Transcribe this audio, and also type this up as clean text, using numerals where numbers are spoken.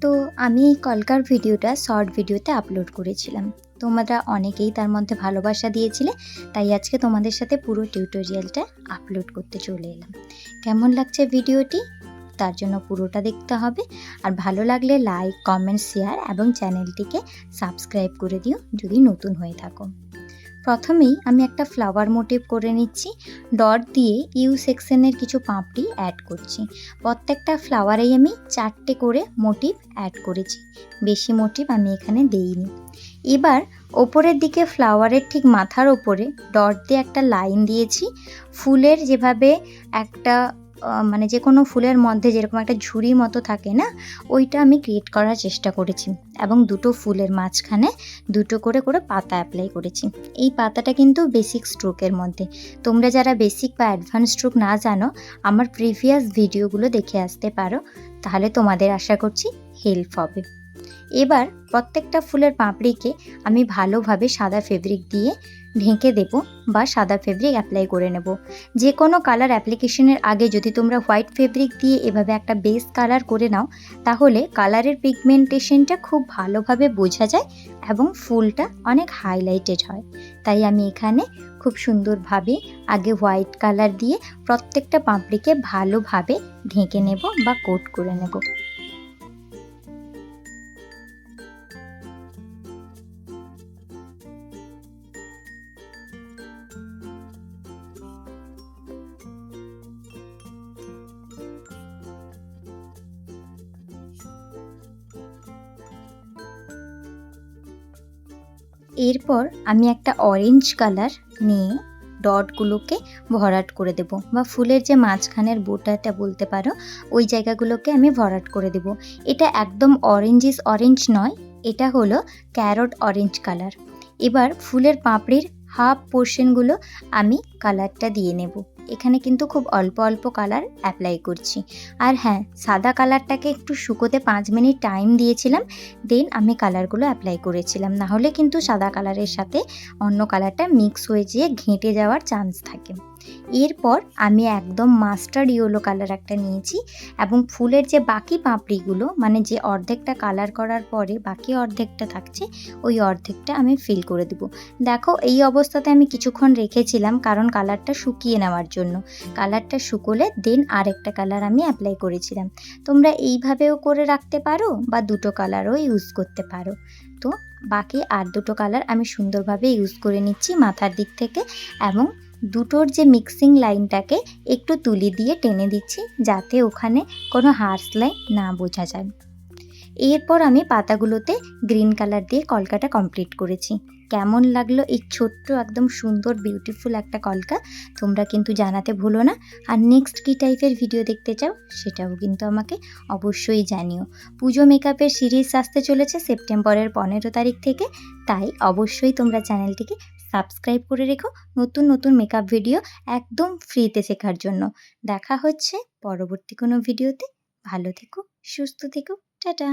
তো আমি এই কলকার ভিডিওটা শর্ট ভিডিওতে আপলোড করেছিলাম। তোমরা অনেকেই তার মধ্যে ভালোবাসা দিয়েছিলে, তাই আজকে তোমাদের সাথে পুরো টিউটোরিয়ালটা আপলোড করতে চলে এলাম। কেমন লাগছে ভিডিওটি? তার জন্য পুরোটা দেখতে হবে। আর ভালো লাগলে লাইক, কমেন্ট, শেয়ার এবং চ্যানেলটিকে সাবস্ক্রাইব করে দিও যদি নতুন হয়ে থাকো। প্রথমেই আমি একটা ফ্লাওয়ার মোটিভ করে নিচ্ছি। ডট দিয়ে ইউ সেকশনের কিছু পাপড়ি অ্যাড করছি। প্রত্যেকটা ফ্লাওয়ারেই আমি 4টে করে মোটিভ অ্যাড করেছি, বেশি মোটিভ আমি এখানে দেইনি। এবার ওপরের দিকে ফ্লাওয়ারের ঠিক মাথার ওপরে ডট দিয়ে একটা লাইন দিয়েছি। ফুলের যেভাবে একটা মানে যে কোনো ফুলের মধ্যে যেরকম একটা ঝুড়ি মতো থাকে না, ওইটা আমি ক্রিয়েট করার চেষ্টা করেছি এবং দুটো ফুলের মাঝখানে দুটো করে করে পাতা অ্যাপ্লাই করেছি। এই পাতাটা কিন্তু বেসিক স্ট্রোকের মধ্যে। তোমরা যারা বেসিক বা অ্যাডভান্স স্ট্রোক না জানো, আমার প্রিভিয়াস ভিডিওগুলো দেখে আসতে পারো, তাহলে তোমাদের আশা করছি হেল্প হবে। এবার প্রত্যেকটা ফুলের পাপড়িকে আমি ভালোভাবে সাদা ফেব্রিক দিয়ে ঢেকে দেব বা সাদা ফেব্রিক অ্যাপ্লাই করে নেব। যে কোনো কালার অ্যাপ্লিকেশনের আগে যদি তোমরা হোয়াইট ফেব্রিক দিয়ে এভাবে একটা বেস কালার করে নাও, তাহলে কালারের পিগমেন্টেশনটা খুব ভালোভাবে বোঝা যায় এবং ফুলটা অনেক হাইলাইটেড হয়। তাই আমি এখানে খুব সুন্দরভাবে আগে হোয়াইট কালার দিয়ে প্রত্যেকটা পাপড়িকে ভালোভাবে ঢেকে নেব বা কোট করে নেব। এরপর আমি একটা অরেঞ্জ কালার নিয়ে ডটগুলোকে ভরাট করে দেব, বা ফুলের যে মাঝখানের বোটাটা বলতে পারো, ওই জায়গাগুলোকে আমি ভরাট করে দেব। এটা একদম অরেঞ্জ নয়, এটা হলো ক্যারট অরেঞ্জ কালার। এবার ফুলের পাপড়ির হাফ পোর্শনগুলো আমি কালারটা দিয়ে নেব। এখানে কিন্তু খুব অল্প অল্প কালার অ্যাপ্লাই করছি। আর হ্যাঁ, সাদা কালারটাকে একটু শুকোতে 5 মিনিট টাইম দিয়েছিলাম, দেন আমি কালারগুলো অ্যাপ্লাই করেছিলাম। না হলে কিন্তু সাদা কালারের সাথে অন্য কালারটা মিক্স হয়ে যেয়ে ঘেঁটে যাওয়ার চান্স থাকে। এরপর আমি একদম মাস্টার্ড ইয়েলো কালার একটা নিয়েছি এবং ফুলের যে বাকি পাপড়িগুলো, মানে যে অর্ধেকটা কালার করার পরে বাকি অর্ধেকটা থাকছে, ওই অর্ধেকটা আমি ফিল করে দেব। দেখো, এই অবস্থাতে আমি কিছুক্ষণ রেখেছিলাম কারণ কালারটা শুকিয়ে নেওয়ার জন্য। কালারটা শুকোলে দেন আরেকটা কালার আমি অ্যাপ্লাই করেছিলাম। তোমরা এইভাবেও করে রাখতে পারো বা দুটো কালারও ইউজ করতে পারো। তো বাকি আর দুটো কালার আমি সুন্দরভাবে ইউজ করে নিচ্ছি মাথার দিক থেকে, এবং দুটোর যে মিক্সিং লাইনটাকে একটু তুলি দিয়ে টেনে দিচ্ছি যাতে ওখানে কোনো হার্শ লাইন না বোঝা যায়। এরপর আমি পাতাগুলোতে গ্রিন কালার দিয়ে কলকাটা কমপ্লিট করেছি। কেমন লাগলো এই ছোট্ট একদম সুন্দর বিউটিফুল একটা কলকা, তোমরা কিন্তু জানাতে ভুলো না। আর নেক্সট কী টাইপের ভিডিও দেখতে চাও সেটাও কিন্তু আমাকে অবশ্যই জানিও। পুজো মেকআপের সিরিজ আসতে চলেছে সেপ্টেম্বরের 15 তারিখ থেকে, তাই অবশ্যই তোমরা চ্যানেলটিকে সাবস্ক্রাইব করে রেখো নতুন নতুন মেকআপ ভিডিও একদম ফ্রিতে শেখার জন্য। দেখা হচ্ছে পরবর্তী কোনো ভিডিওতে। ভালো থেকো, সুস্থ থেকো, টাটা।